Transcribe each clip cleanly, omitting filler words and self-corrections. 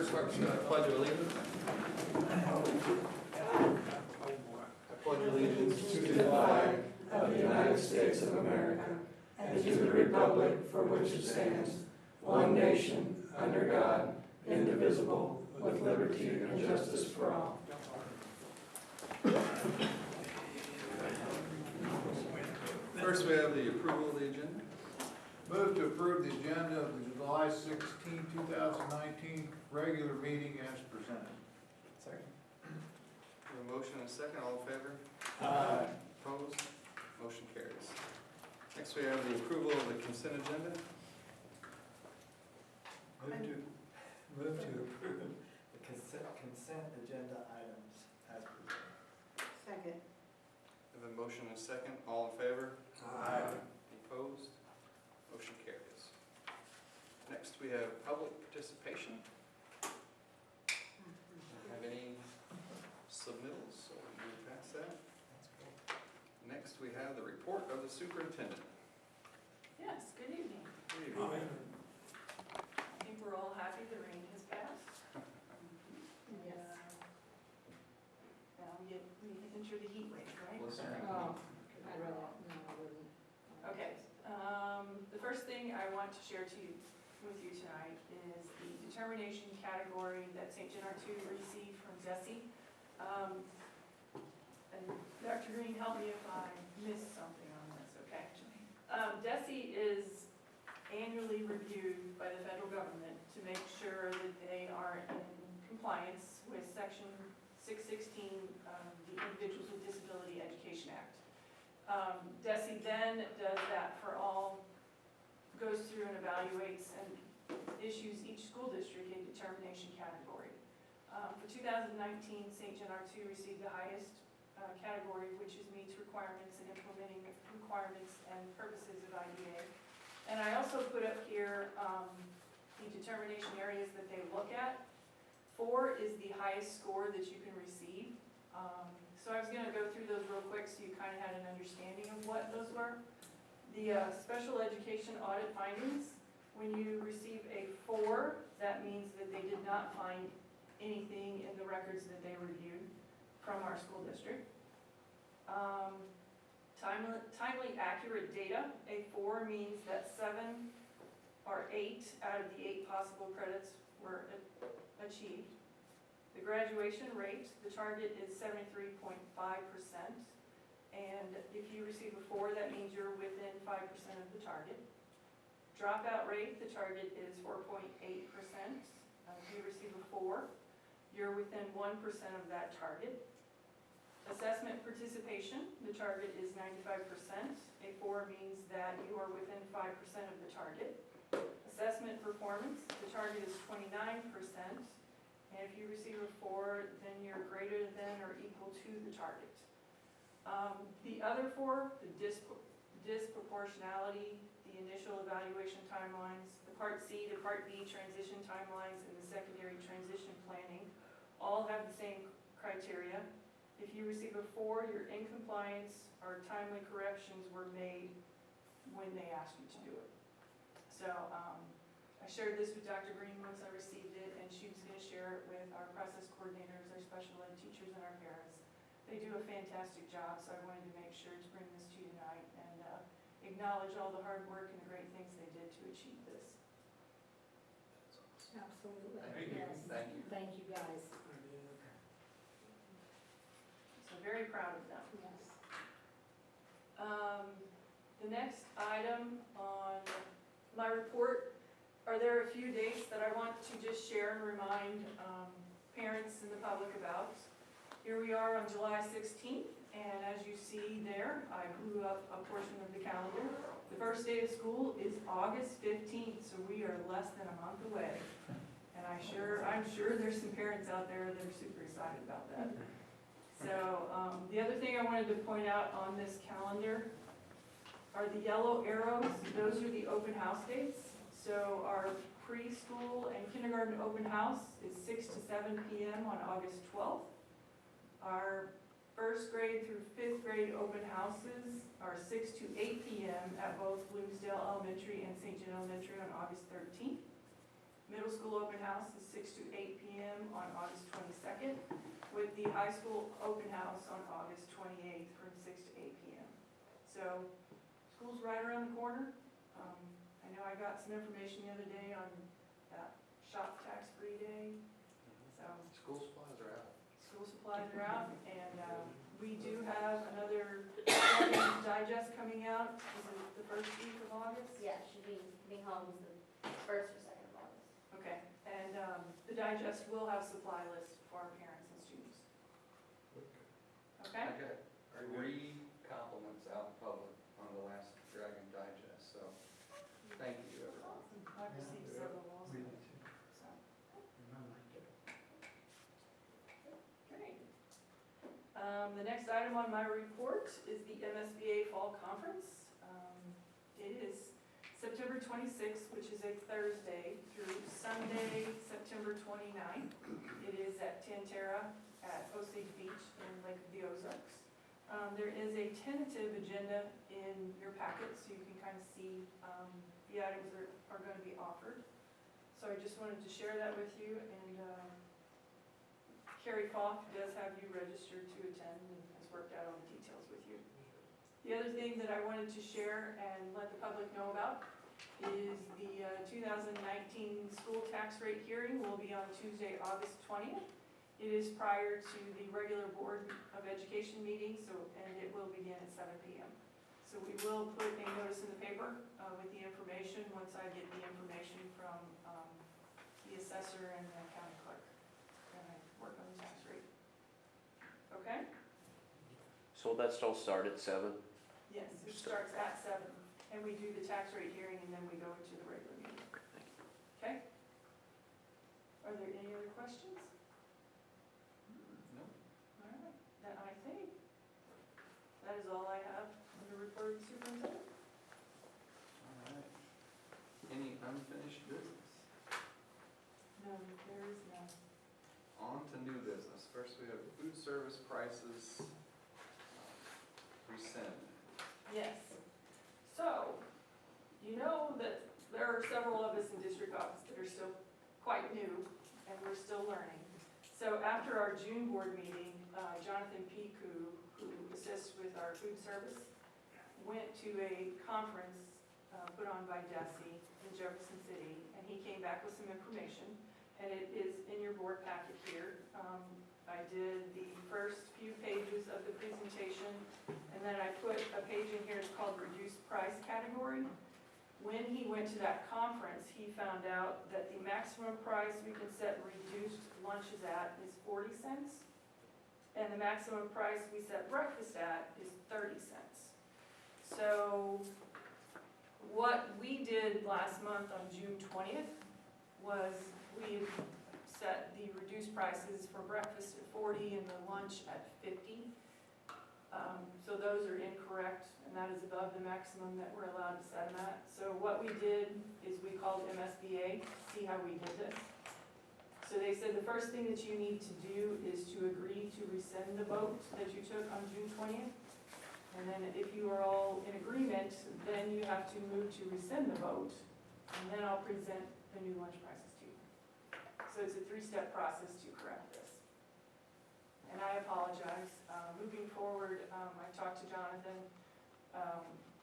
First, pledge of allegiance. I pledge allegiance to the flag of the United States of America and to the republic for which it stands, one nation, under God, indivisible, with liberty and justice for all. First, we have the approval of the agenda. Move to approve the agenda of the July 16, 2019 regular meeting as presented. Second. We have a motion and a second. All in favor? Aye. Opposed? Motion carries. Next, we have the approval of the consent agenda. Move to approve the consent agenda items as presented. Second. We have a motion and a second. All in favor? Aye. Opposed? Motion carries. Next, we have public participation. Don't have any submittals, so we can move past that. That's cool. Next, we have the report of the superintendent. Yes, good evening. Good evening. I think we're all happy the rain has passed. Yes. Now we enter the heat wave, right? Oh, I'd rather, no, I wouldn't. Okay, the first thing I want to share with you tonight is the determination category that St. John R2 received from DESE. And Dr. Green, help me if I missed something on this, okay? DESE is annually reviewed by the federal government to make sure that they are in compliance with Section 616 of the Individuals with Disability Education Act. DESE then does that for all, goes through and evaluates and issues each school district a determination category. For 2019, St. John R2 received the highest category, which is meets requirements and implementing requirements and purposes of IDA. And I also put up here the determination areas that they look at. 4 is the highest score that you can receive. So I was going to go through those real quick so you kind of had an understanding of what those were. The special education audit findings, when you receive a 4, that means that they did not find anything in the records that they reviewed from our school district. Timely accurate data, a 4 means that 7 or 8 out of the 8 possible credits were achieved. The graduation rate, the target is 73.5%, and if you receive a 4, that means you're within 5% of the target. Dropout rate, the target is 4.8%. If you receive a 4, you're within 1% of that target. Assessment participation, the target is 95%. A 4 means that you are within 5% of the target. Assessment performance, the target is 29%. And if you receive a 4, then you're greater than or equal to the target. The other 4, the disproportionality, the initial evaluation timelines, the Part C to Part B transition timelines, and the secondary transition planning all have the same criteria. If you receive a 4, you're in compliance or timely corrections were made when they asked you to do it. So I shared this with Dr. Green once I received it, and she was going to share it with our process coordinators, our special ed teachers, and our parents. They do a fantastic job, so I wanted to make sure to bring this to you tonight and acknowledge all the hard work and the great things they did to achieve this. Absolutely. Thank you. Yes. Thank you. Thank you, guys. So very proud of them. Yes. The next item on my report, there are a few dates that I want to just share and remind parents and the public about. Here we are on July 16th, and as you see there, I blew up a portion of the calendar. The first day of school is August 15th, so we are less than a month away. And I'm sure there's some parents out there that are super excited about that. So the other thing I wanted to point out on this calendar are the yellow arrows. Those are the open house dates. So our preschool and kindergarten open house is 6 to 7 p.m. on August 12th. Our first grade through 5th grade open houses are 6 to 8 p.m. at both Bloomsdale Elementary and St. John Elementary on August 13th. Middle school open house is 6 to 8 p.m. on August 22nd, with the high school open house on August 28th from 6 to 8 p.m. So, school's right around the corner. I know I got some information the other day on that shop tax-free day, so School supplies are out. school supplies are out, and we do have another digest coming out. Is it the first week of August? Yeah, it should be home the first or second of August. Okay, and the digest will have supply lists for our parents and students. Okay? I got 3 compliments out in public on the last Dragon Digest, so thank you, everyone. I've received several also, We did too. so, I liked it. great. The next item on my report is the MSBA Fall Conference. It is September 26th, which is a Thursday, through Sunday, September 29th. It is at Tantera at Osage Beach in Lake of the Ozarks. There is a tentative agenda in your packet, so you can kind of see the items that are going to be offered. So I just wanted to share that with you, and Carrie Falk does have you registered to attend and has worked out all the details with you. The other thing that I wanted to share and let the public know about is the 2019 school tax rate hearing will be on Tuesday, August 20th. It is prior to the regular Board of Education meeting, and it will begin at 7 p.m. So we will put a notice in the paper with the information once I get the information from the assessor and the county clerk. And I work on the tax rate. Okay? So will that still start at 7? Yes, it starts at 7, and we do the tax rate hearing, and then we go into the regular meeting. Okay? Are there any other questions? No? All right, then I think that is all I have on the report of the superintendent. All right. Any unfinished business? No, there is none. On to new business. First, we have food service prices rescind. Yes. So, you know that there are several of us in district office that are still quite new, and we're still learning. So after our June board meeting, Jonathan Piku, who assists with our food service, went to a conference put on by DESE in Jefferson City, and he came back with some information, and it is in your board packet here. I did the first few pages of the presentation, and then I put a page in here, it's called reduced price category. When he went to that conference, he found out that the maximum price we can set reduced lunches at is 40 cents, and the maximum price we set breakfast at is 30 cents. So what we did last month on June 20th was we set the reduced prices for breakfast at 40 and the lunch at 50. So those are incorrect, and that is above the maximum that we're allowed to set them at. So what we did is we called MSBA, see how we did this. So they said the first thing that you need to do is to agree to rescind the vote that you took on June 20th. And then if you are all in agreement, then you have to move to rescind the vote, and then I'll present the new lunch prices to you. So it's a 3-step process to correct this. And I apologize. Moving forward, I talked to Jonathan.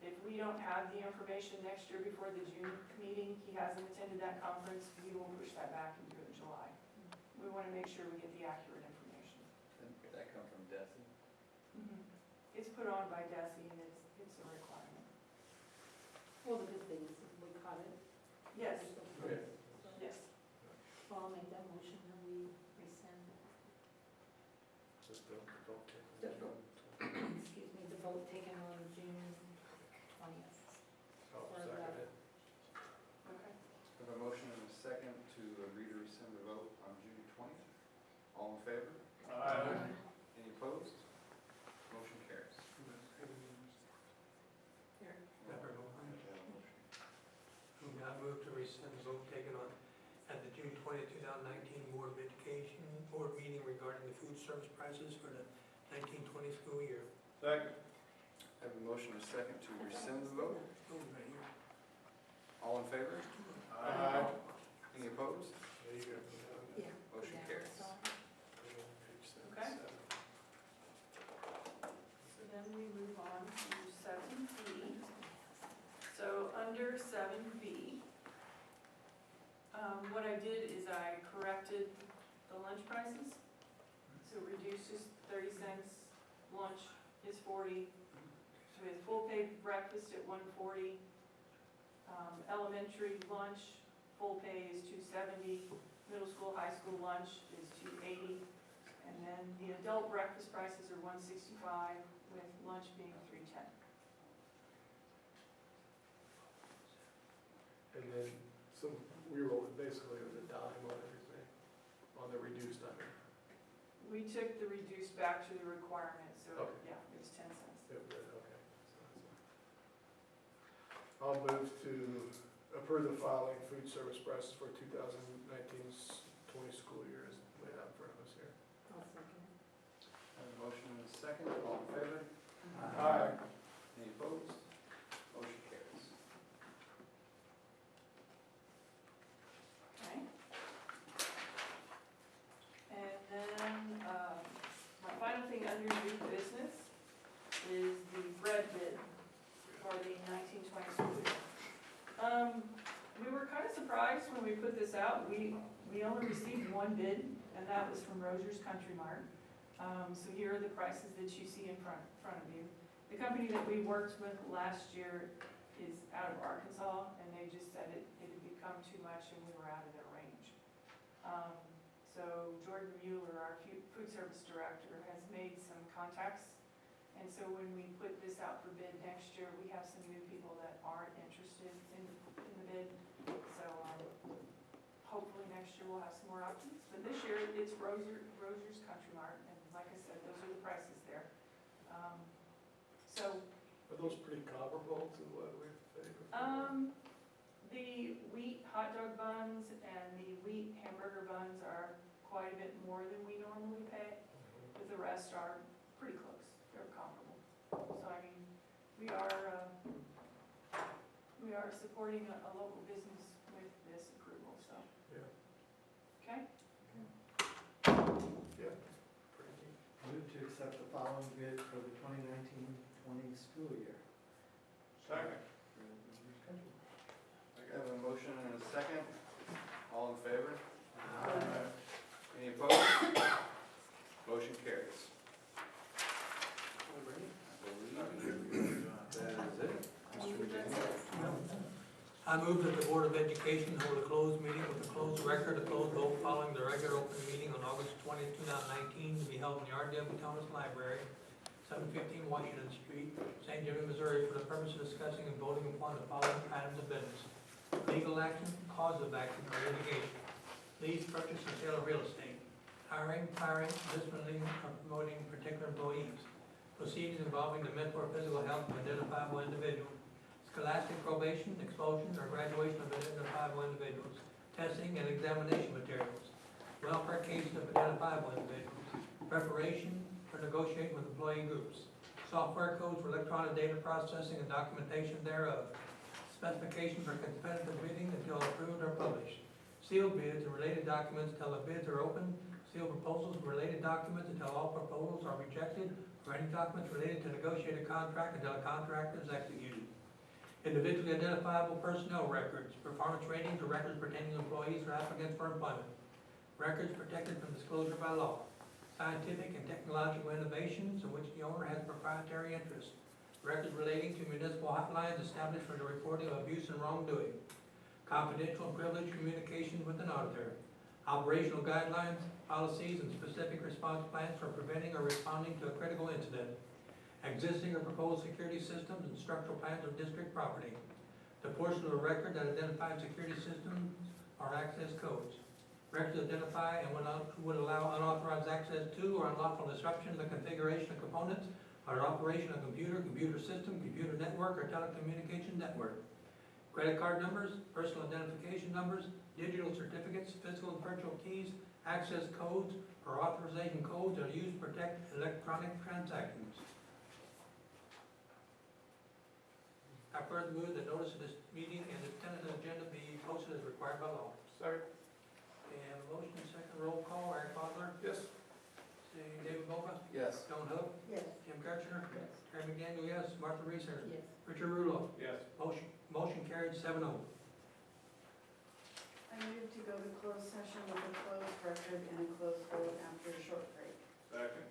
If we don't have the information next year before the June meeting, he hasn't attended that conference, we will push that back and do it in July. We want to make sure we get the accurate information. Did that come from DESE? It's put on by DESE, and it's a requirement. Well, the good thing is we caught it. Yes, Okay. yes. Well, I'll make that motion that we rescind, excuse me, the vote taken on June 20th. Okay. Okay. We have a motion and a second to agree to rescind the vote on June 20th. All in favor? Any opposed? Motion carries. I move to rescind the vote taken on at the June 20, 2019 Board of Education Board meeting regarding the food service prices for the 1920 school year. Second. I have a motion and a second to rescind the vote. All in favor? Aye. Any opposed? There you go. Yeah. Motion carries. Okay. So then we move on to 7B. So under 7B, what I did is I corrected the lunch prices. So reduces 30 cents, lunch is 40. So we have full pay breakfast at 140. Elementary lunch, full pay is 270. Middle school, high school lunch is 280. And then the adult breakfast prices are 165 with lunch being 310. And then, so we rolled it basically with a dime on everything, on the reduced under. We took the reduced back to the requirement, so Okay. yeah, it's 10 cents. Yep, good, okay. So that's fine. I'll move to approve the following food service prices for 2019-20 school year as laid out in front of us here. I'll second it. Have a motion and a second, all in favor? Aye. Any opposed? Motion carries. Okay. And then, my final thing under new business is the bread bid for the 1920 school year. We were kind of surprised when we put this out. We only received one bid, and that was from Roger's Country Mart. So here are the prices that you see in front of you. The company that we worked with last year is out of Arkansas, and they just said it had become too much and we were out of their range. So Jordan Mueller, our food service director, has made some contacts. And so when we put this out for bid next year, we have some new people that aren't interested in the bid. So hopefully next year we'll have some more options. But this year it's Roger's Country Mart, and like I said, those are the prices there. So Are those pretty comparable to what we've paid before? the wheat hot dog buns and the wheat hamburger buns are quite a bit more than we normally pay, but the rest are pretty close. They're comparable. So I mean, we are supporting a local business with this approval, so. Yeah. Okay? Yeah, pretty neat. Move to accept the following bid for the 2019-20 school year. Second. I have a motion and a second, all in favor? Any opposed? Motion carries. That is it. Mr. McDaniel. I move that the Board of Education hold a closed meeting with a closed record, a closed vote following the regular open meeting on August 20th, 2019, to be held in the R.W. Thomas Library, 715 Washington Street, St. Genevieve, Missouri, for the purpose of discussing and voting upon the following items of business: legal action, cause of action, or litigation; lease, purchase, and sale of real estate; hiring, firing, disciplining, or promoting particular employees; proceedings involving the mental or physical health of identifiable individuals; scholastic probation, expulsion, or graduation of identifiable individuals; testing and examination materials; welfare cases of identifiable individuals; preparation for negotiating with employee groups; software codes for electronic data processing and documentation thereof; specification for competitive bidding until approved or published; sealed bids and related documents until the bids are open; sealed proposals and related documents until all proposals are rejected, or any documents related to negotiated contract until a contract is executed; individually identifiable personnel records, performance ratings, or records pertaining to employees or applicants for employment; records protected from disclosure by law; scientific and technological innovations in which the owner has proprietary interest; records relating to municipal hotlines established for the reporting of abuse and wrongdoing; confidential and privileged communications with an auditor; operational guidelines, policies, and specific response plans for preventing or responding to a critical incident; existing or proposed security systems and structural plans of district property; the portion of the record that identifies security systems or access codes; records that identify and would allow unauthorized access to or unlawful disruption of the configuration of components or operation of computer system, computer network, or telecommunication network; credit card numbers, personal identification numbers, digital certificates, physical and virtual keys, access codes, or authorization codes that are used to protect electronic transactions. I further move that notice of this meeting and the tentative agenda be posted as required by law. Second. And motion, second roll call, Eric Butler, Yes. David Boga, Yes. Joan Hook, Yes. Jim Kirchner, Yes. Terry McDaniel, yes, Martha Reeser, Yes. Richard Rulo. Yes. Motion carried 7-0. I move to go to closed session with a closed record and a closed vote after a short break. Second.